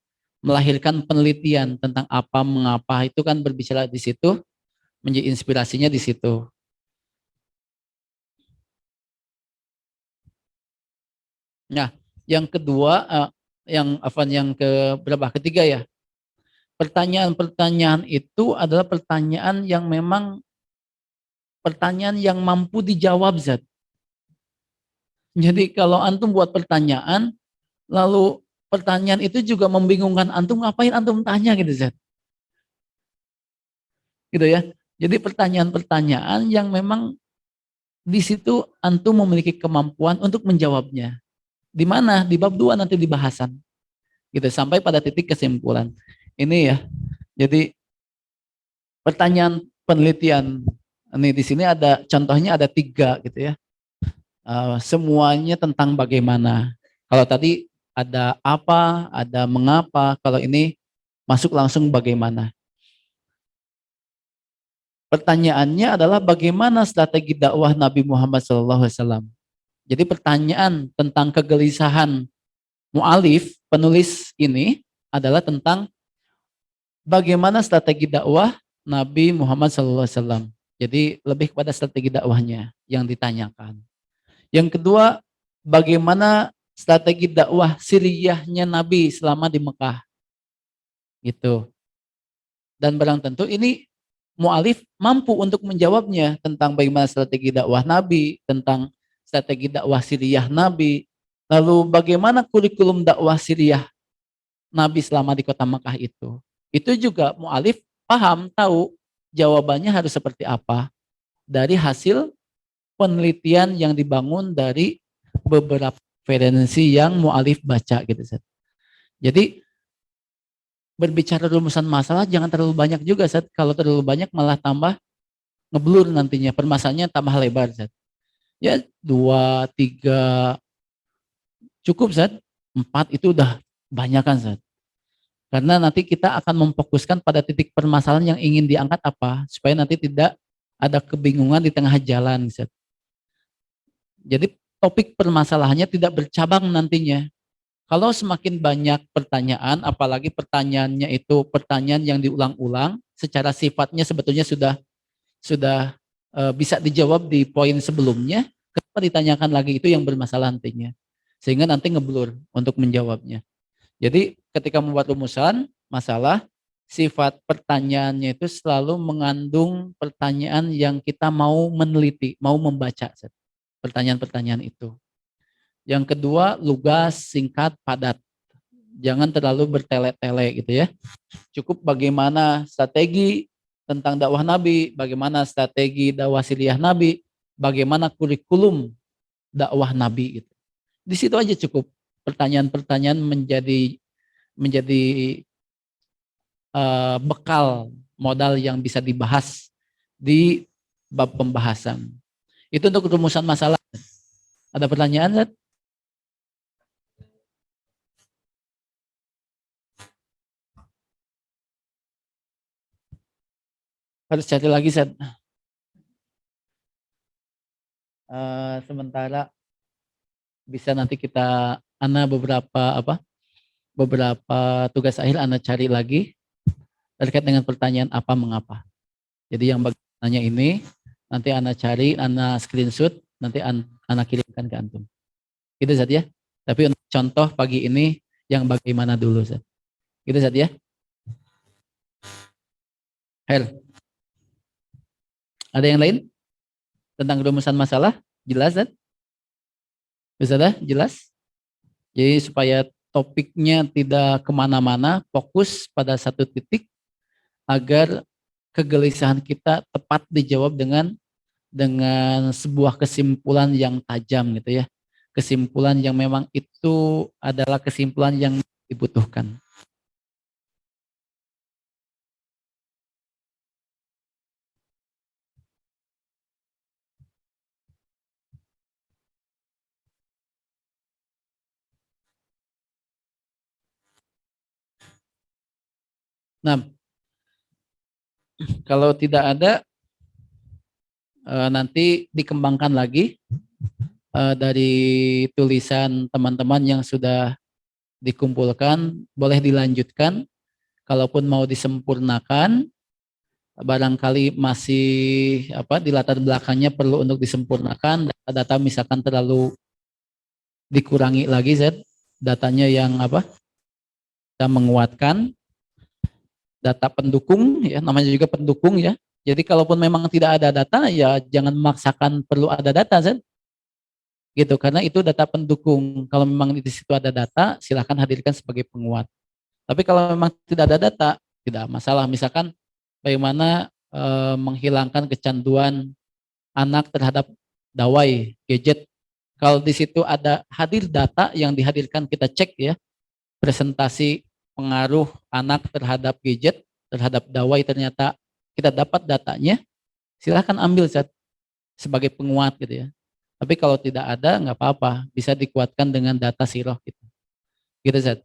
melahirkan penelitian tentang apa mengapa, itu kan berbicara di situ, menjadi inspirasinya di situ. Nah, yang kedua, yang ke berapa? Ketiga ya. Pertanyaan-pertanyaan itu adalah pertanyaan yang memang pertanyaan yang mampu dijawab, Zat. Jadi kalau antum buat pertanyaan, lalu pertanyaan itu juga membingungkan antum, ngapain antum tanya gitu, Zat. Gitu ya. Jadi pertanyaan-pertanyaan yang memang di situ antum memiliki kemampuan untuk menjawabnya. Di mana? Di bab 2 nanti di bahasan. Gitu sampai pada titik kesimpulan. Ini ya. Jadi pertanyaan penelitian ini di sini ada contohnya ada 3 gitu ya. Semuanya tentang bagaimana. Kalau tadi ada apa, ada mengapa. Kalau ini masuk langsung bagaimana. Pertanyaannya adalah bagaimana strategi dakwah Nabi Muhammad SAW. Jadi pertanyaan tentang kegelisahan mu'alif, penulis ini adalah tentang bagaimana strategi dakwah Nabi Muhammad SAW. Jadi lebih kepada strategi dakwahnya yang ditanyakan. Yang kedua, bagaimana strategi dakwah siriyahnya Nabi selama di Mekah. Gitu. Dan barang tentu ini mu'alif mampu untuk menjawabnya tentang bagaimana strategi dakwah Nabi, tentang strategi dakwah siriyah Nabi, lalu bagaimana kurikulum dakwah siriyah Nabi selama di kota Mekah itu. Itu juga mu'alif paham, tahu jawabannya harus seperti apa dari hasil penelitian yang dibangun dari beberapa referensi yang mu'alif baca gitu. Jadi berbicara rumusan masalah jangan terlalu banyak juga, Zat. Kalau terlalu banyak malah tambah ngeblur nantinya, permasalahannya tambah lebar, Zat. Ya 2, 3 cukup, Zat. 4 itu udah banyak kan, Zat. Karena nanti kita akan memfokuskan pada titik permasalahan yang ingin diangkat apa, supaya nanti tidak ada kebingungan di tengah jalan, Zat. Jadi topik permasalahannya tidak bercabang nantinya. Kalau semakin banyak pertanyaan, apalagi pertanyaannya itu pertanyaan yang diulang-ulang, secara sifatnya sebetulnya sudah bisa dijawab di poin sebelumnya, kenapa ditanyakan lagi, itu yang bermasalah nantinya. Sehingga nanti ngeblur untuk menjawabnya. Jadi ketika membuat rumusan masalah, sifat pertanyaannya itu selalu mengandung pertanyaan yang kita mau meneliti, mau membaca pertanyaan-pertanyaan itu. Yang kedua, lugas, singkat, padat. Jangan terlalu bertele-tele gitu ya. Cukup bagaimana strategi tentang dakwah Nabi, bagaimana strategi dakwah siriyah Nabi, bagaimana kurikulum dakwah Nabi gitu. Di situ aja cukup. Pertanyaan-pertanyaan menjadi bekal modal yang bisa dibahas di bab pembahasan. Itu untuk rumusan masalah. Ada pertanyaan, Zat? Harus cari lagi Zat. Sementara bisa nanti kita beberapa tugas akhir Anda cari lagi terkait dengan pertanyaan apa mengapa. Jadi yang bagiannya ini nanti Anda cari, Anda screenshot, nanti Anda kirimkan ke antum. Gitu Zat ya. Tapi untuk contoh pagi ini yang bagaimana dulu Zat. Gitu Zat ya. Her, ada yang lain tentang rumusan masalah? Jelas Zat? Bisa dah? Jelas? Jadi supaya topiknya tidak kemana-mana, fokus pada satu titik agar kegelisahan kita tepat dijawab dengan sebuah kesimpulan yang tajam gitu ya. Kesimpulan yang memang itu adalah kesimpulan yang dibutuhkan. Nah, kalau tidak ada nanti dikembangkan lagi dari tulisan teman-teman yang sudah dikumpulkan, boleh dilanjutkan. Kalaupun mau disempurnakan, barangkali masih di latar belakangnya perlu untuk disempurnakan, data-data misalkan terlalu dikurangi lagi Z, datanya yang kita menguatkan, data pendukung ya, namanya juga pendukung ya. Jadi kalaupun memang tidak ada data ya jangan memaksakan perlu ada data Z, gitu, karena itu data pendukung. Kalau memang di situ ada data silahkan hadirkan sebagai penguat. Tapi kalau memang tidak ada data tidak masalah. Misalkan bagaimana menghilangkan kecanduan anak terhadap dawai gadget. Kalau di situ ada hadir data yang dihadirkan, kita cek ya, presentasi pengaruh anak terhadap gadget, terhadap dawai, ternyata kita dapat datanya, silahkan ambil Zat sebagai penguat gitu ya. Tapi kalau tidak ada nggak apa-apa, bisa dikuatkan dengan data siroh gitu. Gitu Zat.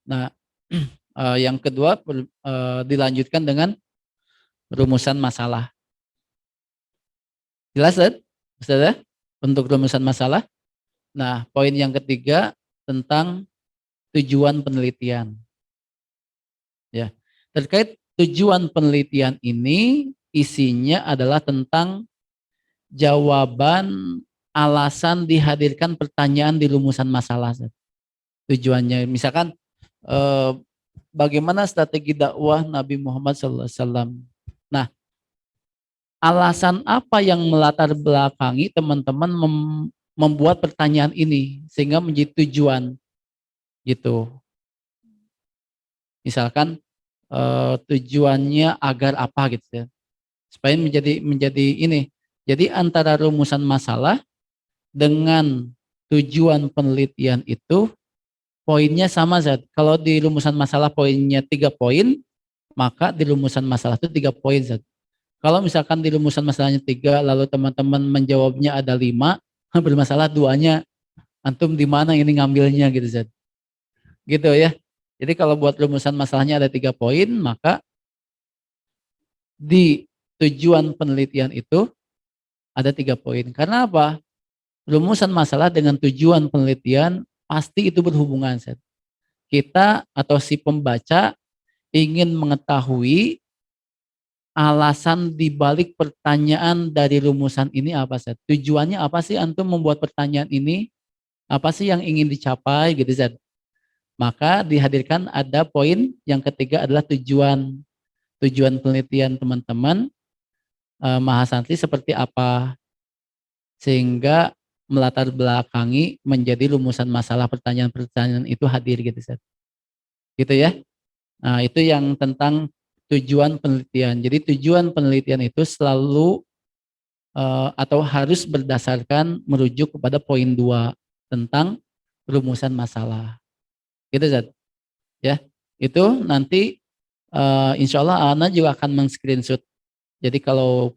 Nah, yang kedua dilanjutkan dengan rumusan masalah. Jelas Zat? Ustaz ya? Untuk rumusan masalah. Nah, poin yang ketiga tentang tujuan penelitian. Ya. Terkait tujuan penelitian ini isinya adalah tentang jawaban alasan dihadirkan pertanyaan di rumusan masalah. Tujuannya misalkan eh, bagaimana strategi dakwah Nabi Muhammad SAW. Nah, alasan apa yang melatar belakangi teman-teman membuat pertanyaan ini sehingga menjadi tujuan gitu. Misalkan tujuannya agar apa gitu ya. Supaya menjadi ini. Jadi antara rumusan masalah dengan tujuan penelitian itu poinnya sama Zat. Kalau di rumusan masalah poinnya 3 poin, maka di rumusan masalah itu 3 poin Zat. Kalau misalkan di rumusan masalahnya 3, lalu teman-teman menjawabnya ada 5, bermasalah duanya, antum di mana ini ngambilnya gitu Zat. Gitu ya. Jadi kalau buat rumusan masalahnya ada 3 poin, maka di tujuan penelitian itu ada 3 poin. Karena apa? Rumusan masalah dengan tujuan penelitian pasti itu berhubungan. Set. Kita atau si pembaca ingin mengetahui alasan dibalik pertanyaan dari rumusan ini apa Set. Tujuannya apa sih antum membuat pertanyaan ini? Apa sih yang ingin dicapai gitu Set. Maka dihadirkan ada poin yang ketiga adalah tujuan penelitian teman-teman mahasantri seperti apa sehingga melatar belakangi menjadi rumusan masalah pertanyaan-pertanyaan itu hadir gitu Ustaz. Gitu ya. Nah, itu yang tentang tujuan penelitian. Jadi tujuan penelitian itu selalu atau harus berdasarkan merujuk kepada poin 2 tentang rumusan masalah. Gitu Ustaz. Ya. Itu nanti insya Allah Ana juga akan men-screenshot. Jadi kalau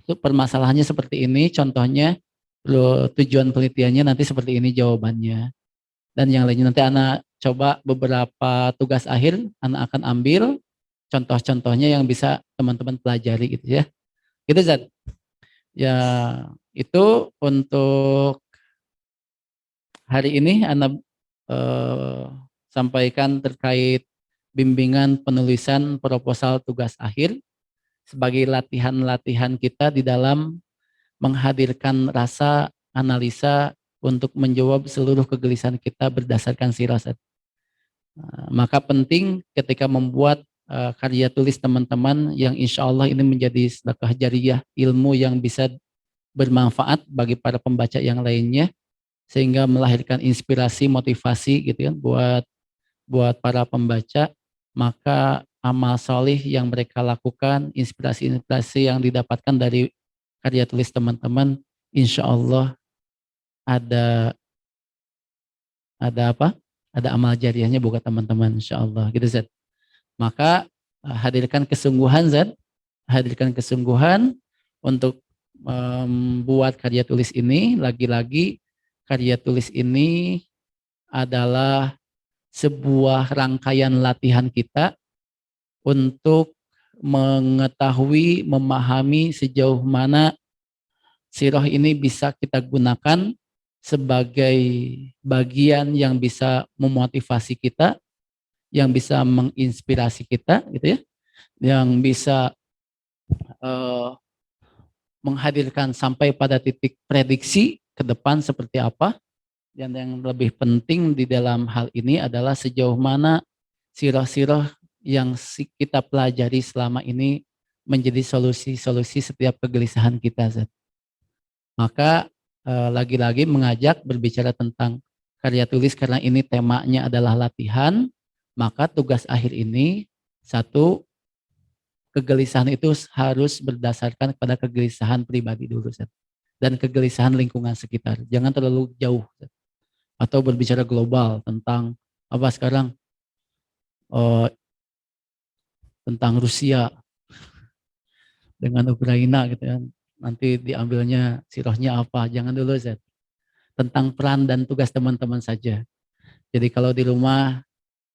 permasalahannya seperti ini, contohnya tujuan penelitiannya nanti seperti ini jawabannya. Dan yang lainnya nanti anak coba beberapa tugas akhir anak akan ambil, contoh-contohnya yang bisa teman-teman pelajari gitu ya. Gitu Zat. Ya, itu untuk hari ini Anda eh, sampaikan terkait bimbingan penulisan proposal tugas akhir sebagai latihan-latihan kita di dalam menghadirkan rasa analisa untuk menjawab seluruh kegelisahan kita berdasarkan sirasat. Maka penting ketika membuat karya tulis teman-teman yang insya Allah ini menjadi sedekah jariyah ilmu yang bisa bermanfaat bagi para pembaca yang lainnya sehingga melahirkan inspirasi motivasi gitu kan buat para pembaca, maka amal solih yang mereka lakukan, inspirasi-inspirasi yang didapatkan dari karya tulis teman-teman, insya Allah ada apa? Ada amal jariahnya buat teman-teman, insya Allah gitu Zat. Maka hadirkan kesungguhan Zat, hadirkan kesungguhan untuk membuat karya tulis ini. Lagi-lagi karya tulis ini adalah sebuah rangkaian latihan kita untuk mengetahui, memahami sejauh mana sirah ini bisa kita gunakan sebagai bagian yang bisa memotivasi kita, yang bisa menginspirasi kita, gitu ya, yang bisa uh, menghadirkan sampai pada titik prediksi ke depan seperti apa. Dan yang lebih penting di dalam hal ini adalah sejauh mana sirah-sirah yang kita pelajari selama ini menjadi solusi-solusi setiap kegelisahan kita. Zat. Maka lagi-lagi mengajak berbicara tentang karya tulis karena ini temanya adalah latihan, maka tugas akhir ini satu, kegelisahan itu harus berdasarkan pada kegelisahan pribadi dulu Zat. Dan kegelisahan lingkungan sekitar. Jangan terlalu jauh Zat. Atau berbicara global tentang apa sekarang tentang Rusia dengan Ukraina gitu kan. Nanti diambilnya sirahnya apa, jangan dulu Zat. Tentang peran dan tugas teman-teman saja. Jadi kalau di rumah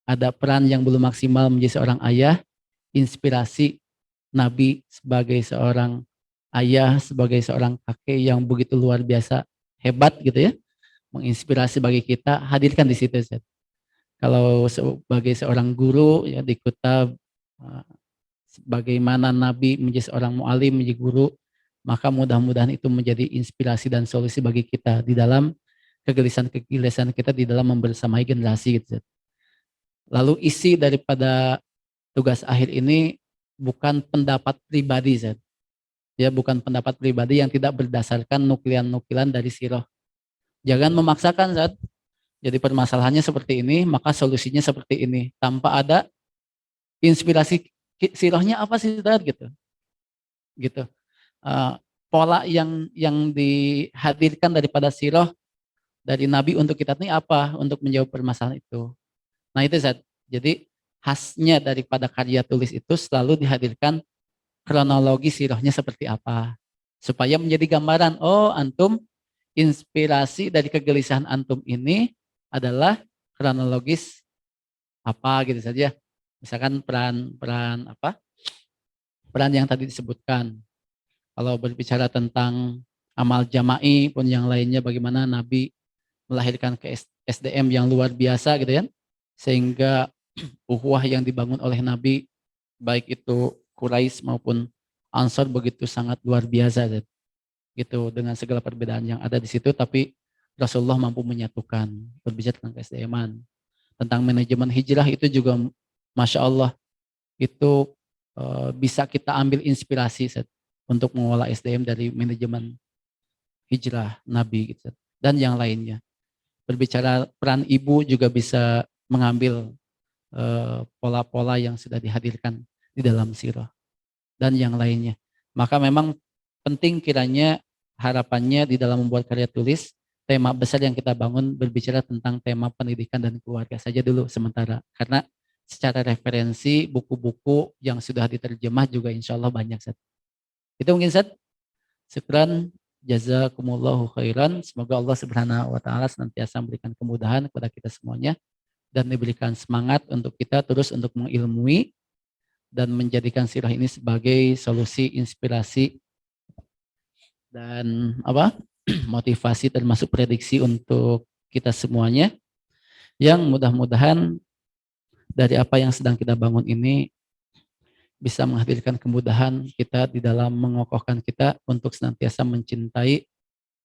ada peran yang belum maksimal menjadi seorang ayah, inspirasi Nabi sebagai seorang ayah, sebagai seorang kakek yang begitu luar biasa hebat gitu ya, menginspirasi bagi kita, hadirkan di situ Zat. Kalau sebagai seorang guru ya di Kutab, bagaimana Nabi menjadi seorang mu'alim, menjadi guru, maka mudah-mudahan itu menjadi inspirasi dan solusi bagi kita di dalam kegelisahan-kegelisahan kita di dalam membersamai generasi gitu. Lalu isi daripada tugas akhir ini bukan pendapat pribadi Zat. Ya, bukan pendapat pribadi yang tidak berdasarkan nukilan-nukilan dari sirah. Jangan memaksakan Zat. Jadi permasalahannya seperti ini, maka solusinya seperti ini. Tanpa ada inspirasi sirahnya apa sih Zat gitu. Gitu. Pola yang dihadirkan daripada sirah dari Nabi untuk kita ini apa untuk menjawab permasalahan itu. Nah itu Zat. Jadi khasnya daripada karya tulis itu selalu dihadirkan kronologi sirahnya seperti apa. Supaya menjadi gambaran, oh antum inspirasi dari kegelisahan antum ini adalah kronologis apa gitu saja. Misalkan peran apa? Peran yang tadi disebutkan. Kalau berbicara tentang amal jama'i pun yang lainnya bagaimana Nabi melahirkan ke SDM yang luar biasa gitu ya. Sehingga ukhuwah yang dibangun oleh Nabi baik itu Quraisy maupun Ansor begitu sangat luar biasa gitu dengan segala perbedaan yang ada di situ tapi Rasulullah mampu menyatukan berbicara tentang SDM-an tentang manajemen hijrah itu juga Masya Allah itu bisa kita ambil inspirasi untuk mengolah SDM dari manajemen hijrah Nabi gitu dan yang lainnya. Berbicara peran ibu juga bisa mengambil pola-pola yang sudah dihadirkan di dalam sirah dan yang lainnya. Maka memang penting kiranya harapannya di dalam membuat karya tulis tema besar yang kita bangun berbicara tentang tema pendidikan dan keluarga saja dulu sementara karena secara referensi buku-buku yang sudah diterjemah juga insya Allah banyak Zat. Itu mungkin Zat. Syukran jazakumullahu khairan. Semoga Allah Subhanahu wa taala senantiasa memberikan kemudahan kepada kita semuanya dan diberikan semangat untuk kita terus untuk mengilmui dan menjadikan sirah ini sebagai solusi, inspirasi, dan motivasi termasuk prediksi untuk kita semuanya, yang mudah-mudahan dari apa yang sedang kita bangun ini bisa menghadirkan kemudahan kita di dalam mengokohkan kita untuk senantiasa mencintai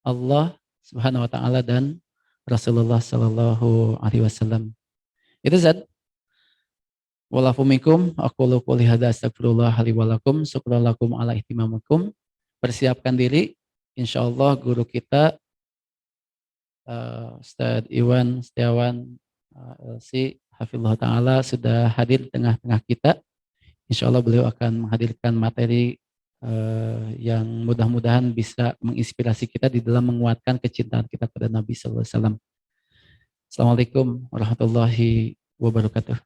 Allah Subhanahu wa taala dan Rasulullah sallallahu alaihi wasallam. Itu Zat. Walafu minkum aqulu qouli hadza astaghfirullah li wa lakum syukran lakum ala ihtimamikum. Persiapkan diri, insyaallah guru kita Ustaz Iwan Setiawan LC Hafizullah Ta'ala sudah hadir di tengah-tengah kita. Insya Allah beliau akan menghadirkan materi yang mudah-mudahan bisa menginspirasi kita di dalam menguatkan kecintaan kita kepada Nabi Sallallahu Alaihi Wasallam. Assalamualaikum warahmatullahi wabarakatuh.